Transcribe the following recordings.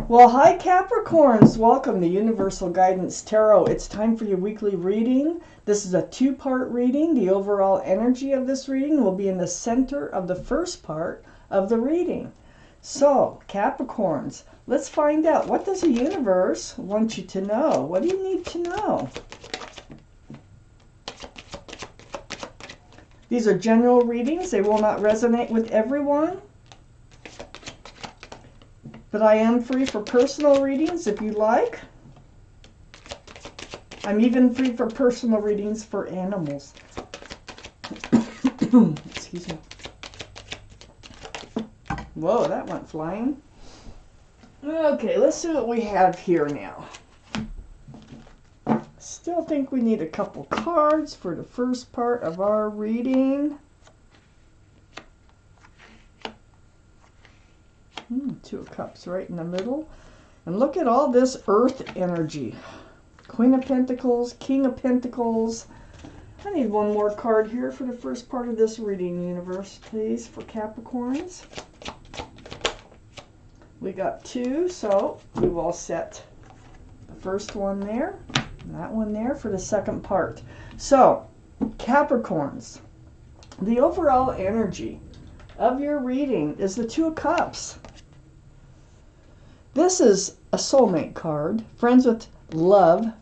Well, hi Capricorns. Welcome to Universal Guidance Tarot. It's time for your weekly reading. This is a two-part reading. The overall energy of this reading will be in the center of the first part of the reading. So, Capricorns, let's find out, what does the universe want you to know? What do you need to know? These are general readings. They will not resonate with everyone. But I am free for personal readings if you like. I'm even free for personal readings for animals. Excuse me. Whoa, that went flying. Okay, let's see what we have here now. Still think we need a couple cards for the first part of our reading. Two of Cups right in the middle. And look at all this earth energy. Queen of Pentacles, King of Pentacles. I need one more card here for the first part of this reading, universe, please, for Capricorns. We got two, so we will set the first one there, and that one there for the second part. So, Capricorns, the overall energy of your reading is the Two of Cups. This is a soulmate card, friends with love,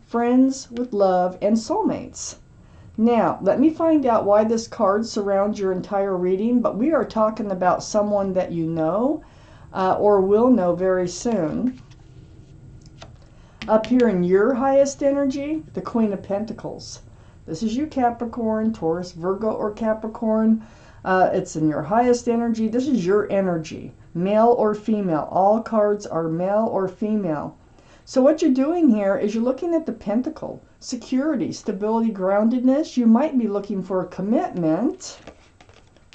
and soulmates. Now, let me find out why this card surrounds your entire reading, but we are talking about someone that you know or will know very soon. Up here in your highest energy, the Queen of Pentacles. This is you, Capricorn, Taurus, Virgo, or Capricorn. It's in your highest energy. This is your energy. Male or female. All cards are male or female. So what you're doing here is you're looking at the pentacle. Security, stability, groundedness. You might be looking for a commitment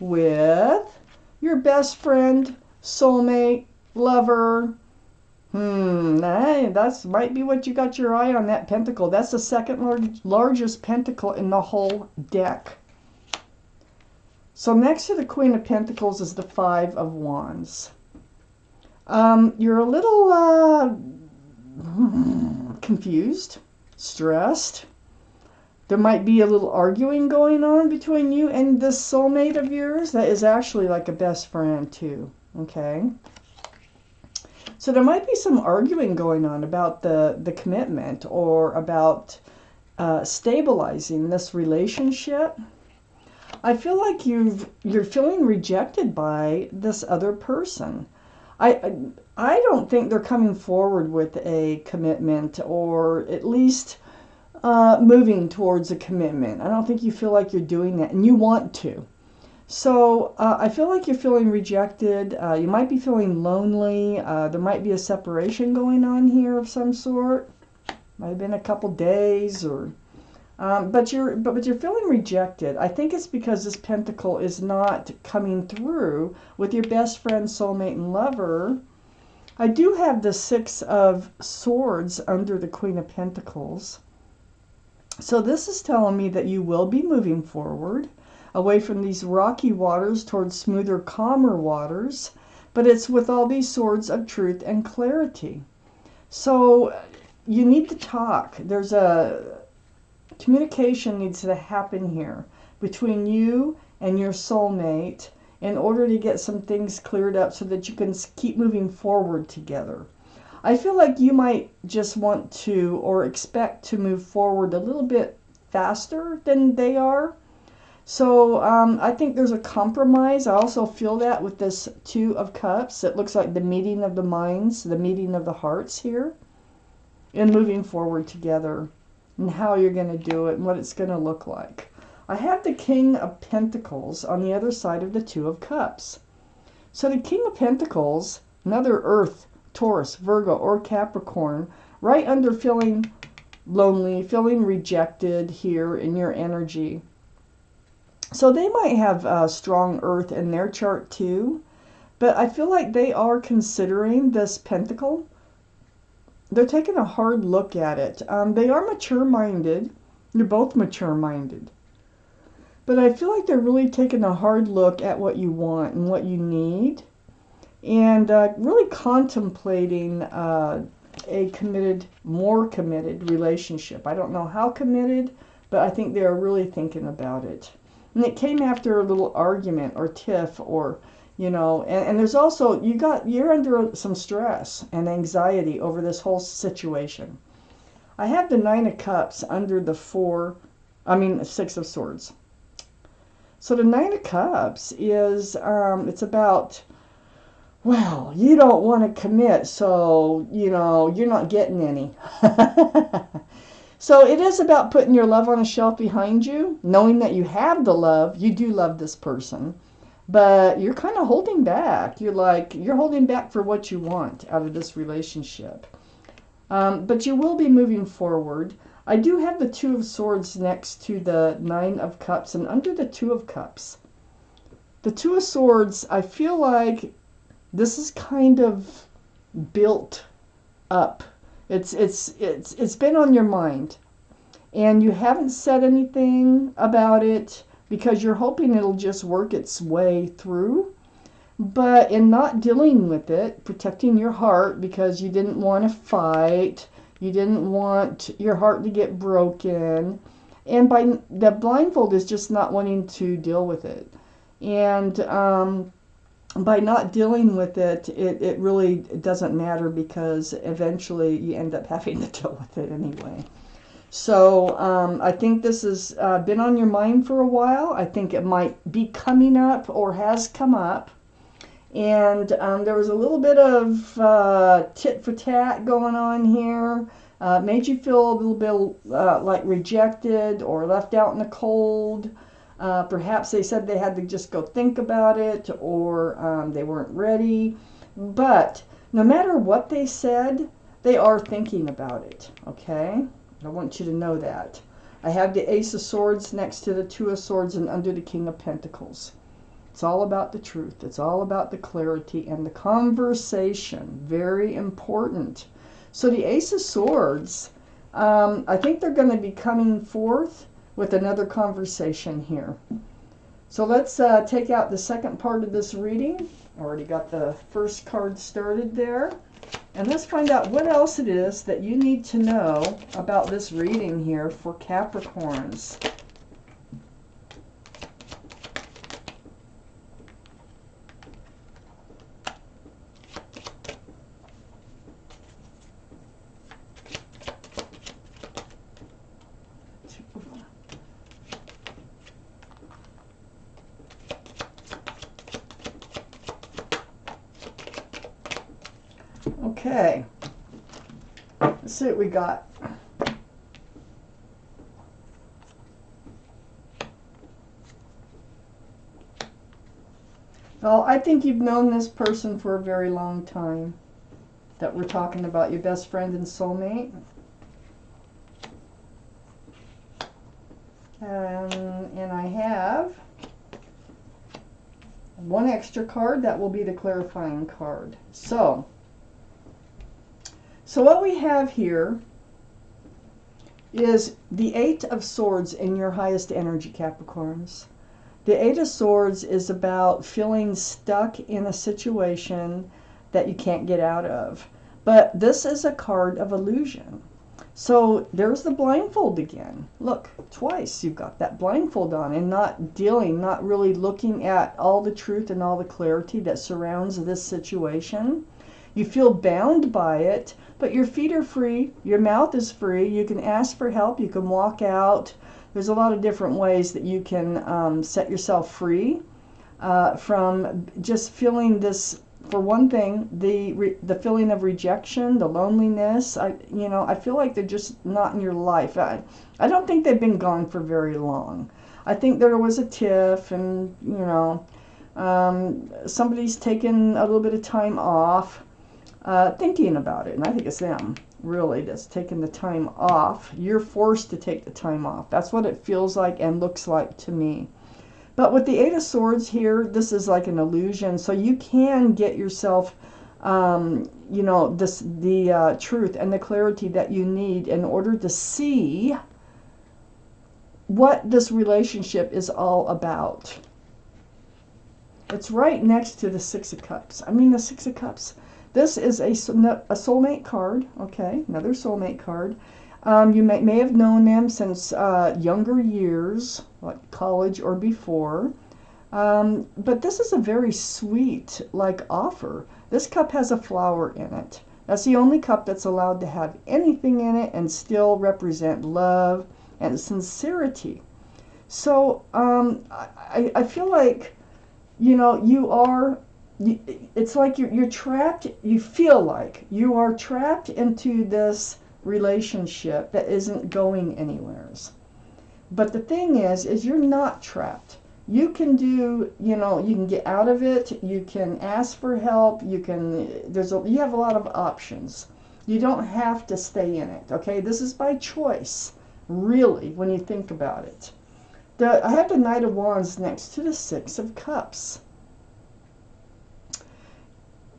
with your best friend, soulmate, lover. That might be what you got your eye on, that pentacle. That's the second largest pentacle in the whole deck. So next to the Queen of Pentacles is the Five of Wands. You're a little confused, stressed. There might be a little arguing going on between you and this soulmate of yours that is actually like a best friend too, okay? So there might be some arguing going on about the commitment or about stabilizing this relationship. I feel like you're feeling rejected by this other person. I don't think they're coming forward with a commitment, or at least moving towards a commitment. I don't think you feel like you're doing that, and you want to. So I feel like you're feeling rejected. You might be feeling lonely. There might be a separation going on here of some sort. Might have been a couple days, or but you're feeling rejected. I think it's because this pentacle is not coming through with your best friend, soulmate, and lover. I do have the Six of Swords under the Queen of Pentacles. So this is telling me that you will be moving forward away from these rocky waters towards smoother, calmer waters, but it's with all these swords of truth and clarity. So you need to talk. There's a communication needs to happen here between you and your soulmate in order to get some things cleared up so that you can keep moving forward together. I feel like you might just want to or expect to move forward a little bit faster than they are. So I think there's a compromise. I also feel that with this Two of Cups. It looks like the meeting of the minds, the meeting of the hearts here, and moving forward together, and how you're going to do it and what it's going to look like. I have the King of Pentacles on the other side of the Two of Cups. So the King of Pentacles, another Earth, Taurus, Virgo, or Capricorn, right under feeling lonely, feeling rejected here in your energy. So they might have strong Earth in their chart too, but I feel like they are considering this pentacle. They're taking a hard look at it. They are mature-minded. You're both mature-minded. But I feel like they're really taking a hard look at what you want and what you need. and really contemplating a more committed relationship. I don't know how committed, but I think they're really thinking about it. And it came after a little argument or tiff, or and there's also you're under some stress and anxiety over this whole situation. I have the Nine of Cups under the Six of Swords. So the Nine of Cups is it's about, well, you don't want to commit, so you're not getting any. So it is about putting your love on a shelf behind you, knowing that you have the love, you do love this person, but you're kind of holding back. You're holding back for what you want out of this relationship. But you will be moving forward. I do have the Two of Swords next to the Nine of Cups, and under the Two of Cups. The Two of Swords, I feel like this is kind of built up. It's been on your mind, and you haven't said anything about it because you're hoping it'll just work its way through. But in not dealing with it, protecting your heart because you didn't want to fight, you didn't want your heart to get broken, and by the blindfold is just not wanting to deal with it. And by not dealing with it, it really doesn't matter because eventually you end up having to deal with it anyway. So I think this has been on your mind for a while. I think it might be coming up or has come up. And there was a little bit of tit for tat going on here. Made you feel a little bit like rejected or left out in the cold. Perhaps they said they had to just go think about it, or they weren't ready. But no matter what they said, they are thinking about it, okay? I want you to know that. I have the Ace of Swords next to the Two of Swords and under the King of Pentacles. It's all about the truth. It's all about the clarity and the conversation. Very important. So the Ace of Swords, I think they're going to be coming forth with another conversation here. So let's take out the second part of this reading. Already got the first card started there. And let's find out what else it is that you need to know about this reading here for Capricorns. Okay, let's see what we got. Well, I think you've known this person for a very long time that we're talking about, your best friend and soulmate. And I have one extra card that will be the clarifying card. So what we have here is the Eight of Swords in your highest energy, Capricorns. The Eight of Swords is about feeling stuck in a situation that you can't get out of. But this is a card of illusion. So there's the blindfold again. Look, twice you've got that blindfold on and not really looking at all the truth and all the clarity that surrounds this situation. You feel bound by it, but your feet are free, your mouth is free, you can ask for help, you can walk out. There's a lot of different ways that you can set yourself free from just feeling this. For one thing, the feeling of rejection, the loneliness. I feel like they're just not in your life. I don't think they've been gone for very long. I think there was a tiff, and somebody's taken a little bit of time off, thinking about it, and I think it's them really that's taking the time off. You're forced to take the time off. That's what it feels like and looks like to me. But with the Eight of Swords here, this is like an illusion. So you can get yourself, the truth and the clarity that you need in order to see what this relationship is all about. It's right next to the Six of Cups. I mean, the Six of Cups. This is a soulmate card, okay? Another soulmate card. You may have known them since younger years, like college or before. But this is a very sweet, like, offer. This cup has a flower in it. That's the only cup that's allowed to have anything in it and still represent love and sincerity. So I feel like, you know, it's like you're trapped, you feel like you are trapped into this relationship that isn't going anywhere. But the thing is you're not trapped. You can do, you know, you can get out of it, you can ask for help, you have a lot of options. You don't have to stay in it, okay? This is by choice, really, when you think about it. I have the Knight of Wands next to the Six of Cups.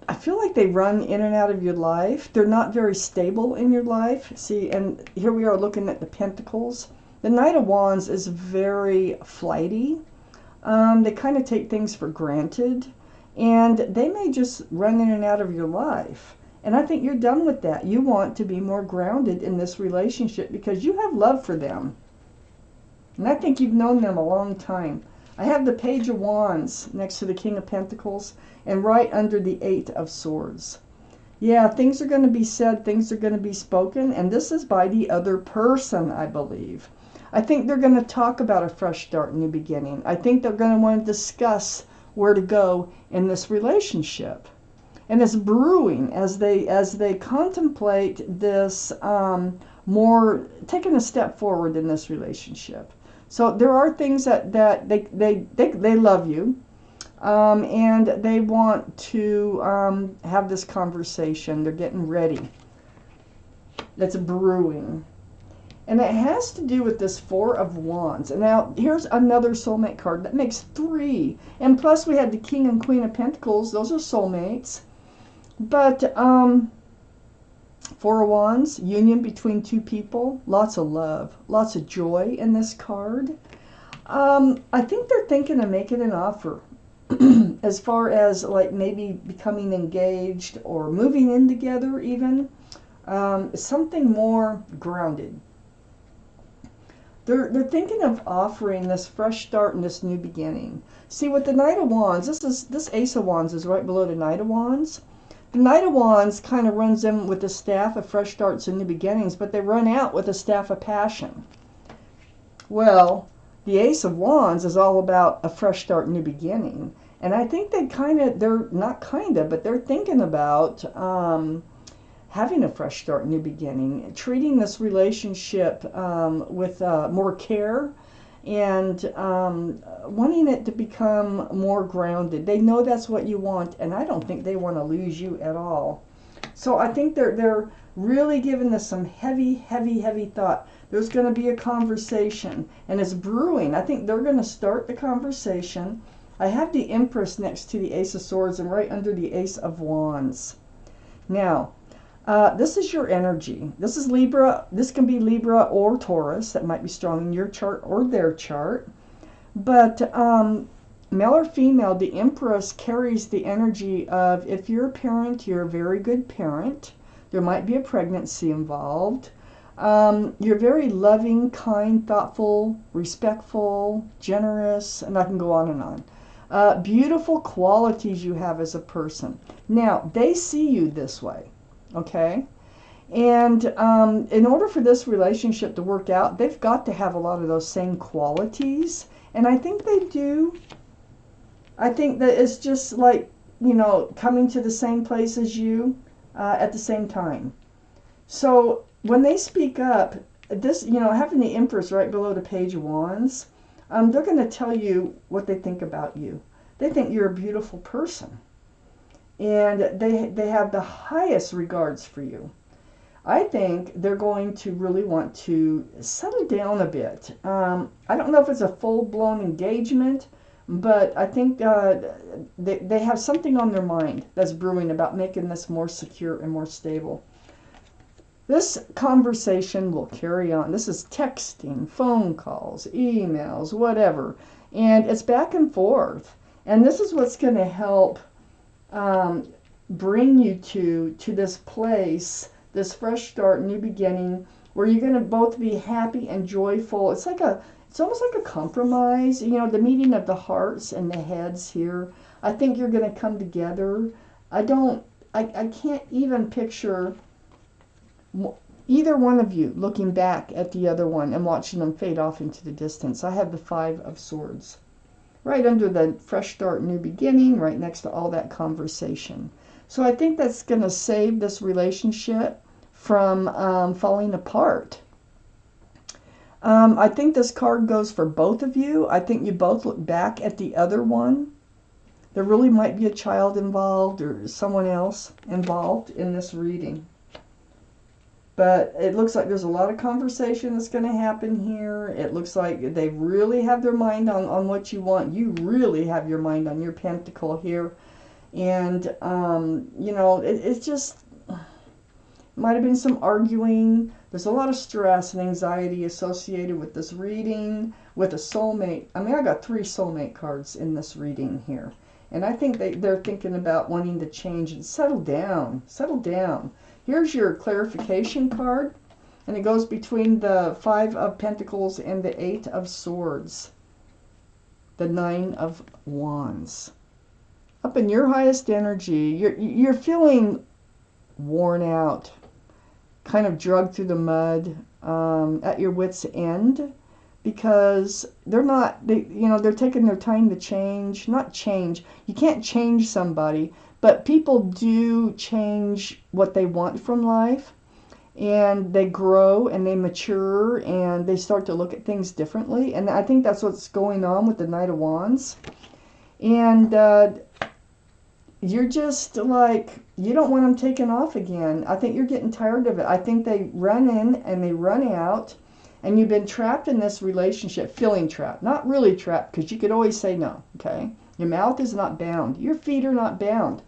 I feel like they run in and out of your life. They're not very stable in your life. See, and here we are looking at the Pentacles. The Knight of Wands is very flighty. They kind of take things for granted, and they may just run in and out of your life. And I think you're done with that. You want to be more grounded in this relationship because you have love for them. And I think you've known them a long time. I have the Page of Wands next to the King of Pentacles and right under the Eight of Swords. Yeah, things are going to be said, things are going to be spoken, and this is by the other person, I believe. I think they're going to talk about a fresh start, new beginning. I think they're going to want to discuss where to go in this relationship. And it's brewing as they contemplate this more, taking a step forward in this relationship. So there are things that they love you, and they want to have this conversation. They're getting ready. That's brewing. And it has to do with this Four of Wands. And now here's another soulmate card. That makes 3. And plus we had the King and Queen of Pentacles. Those are soulmates. But Four of Wands, union between two people. Lots of love. Lots of joy in this card. I think they're thinking of making an offer. As far as like maybe becoming engaged or moving in together even. Something more grounded. They're thinking of offering this fresh start and this new beginning. See, with the Knight of Wands, this Ace of Wands is right below the Knight of Wands. The Knight of Wands kind of runs in with the staff of fresh starts and new beginnings, but they run out with the staff of passion. Well, the Ace of Wands is all about a fresh start, new beginning. And I think they're thinking about having a fresh start, new beginning, treating this relationship with more care and wanting it to become more grounded. They know that's what you want, and I don't think they want to lose you at all. So I think they're really giving this some heavy thought. There's going to be a conversation, and it's brewing. I think they're going to start the conversation. I have the Empress next to the Ace of Swords and right under the Ace of Wands. Now, this is your energy. This is Libra. This can be Libra or Taurus. That might be strong in your chart or their chart. But male or female, the Empress carries the energy of, if you're a parent, you're a very good parent. There might be a pregnancy involved. You're very loving, kind, thoughtful, respectful, generous, and I can go on and on. Beautiful qualities you have as a person. Now, they see you this way. Okay, and in order for this relationship to work out, they've got to have a lot of those same qualities, and I think they do. I think that it's just like, you know, coming to the same place as you at the same time. So when they speak up, this, you know, having the Empress right below the Page of Wands, they're going to tell you what they think about you. They think you're a beautiful person. And they have the highest regards for you. I think they're going to really want to settle down a bit. I don't know if it's a full-blown engagement, but I think they have something on their mind that's brewing about making this more secure and more stable. This conversation will carry on. This is texting, phone calls, emails, whatever. And it's back and forth. And this is what's going to help bring you to this place, this fresh start, new beginning, where you're going to both be happy and joyful. It's almost like a compromise, you know, the meeting of the hearts and the heads here. I think you're going to come together. I can't even picture either one of you looking back at the other one and watching them fade off into the distance. I have the Five of Swords right under the fresh start, new beginning, right next to all that conversation. So I think that's going to save this relationship from falling apart. I think this card goes for both of you. I think you both look back at the other one. There really might be a child involved or someone else involved in this reading. But it looks like there's a lot of conversation that's going to happen here. It looks like they really have their mind on what you want. You really have your mind on your pentacle here. And, you know, it's just, might have been some arguing. There's a lot of stress and anxiety associated with this reading, with a soulmate. I mean, I got 3 soulmate cards in this reading here. And I think they're thinking about wanting to change and settle down. Settle down. Here's your clarification card, and it goes between the 5 of Pentacles and the 8 of Swords. The 9 of Wands. Up in your highest energy, you're feeling worn out, kind of dragged through the mud, at your wit's end, because they're taking their time to change. Not change. You can't change somebody. But people do change what they want from life, and they grow and they mature and they start to look at things differently. And I think that's what's going on with the Knight of Wands. And you're just like, you don't want them taken off again. I think you're getting tired of it. I think they run in and they run out, and you've been trapped in this relationship, feeling trapped. Not really trapped, because you could always say no, okay? Your mouth is not bound. Your feet are not bound.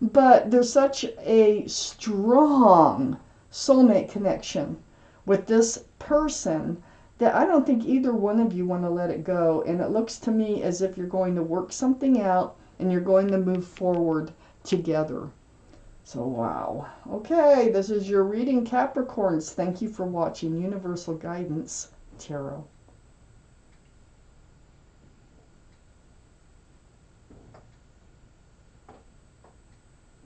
But there's such a strong soulmate connection with this person that I don't think either one of you want to let it go. And it looks to me as if you're going to work something out and you're going to move forward together. So, wow. Okay, this is your reading, Capricorns. Thank you for watching Universal Guidance Tarot.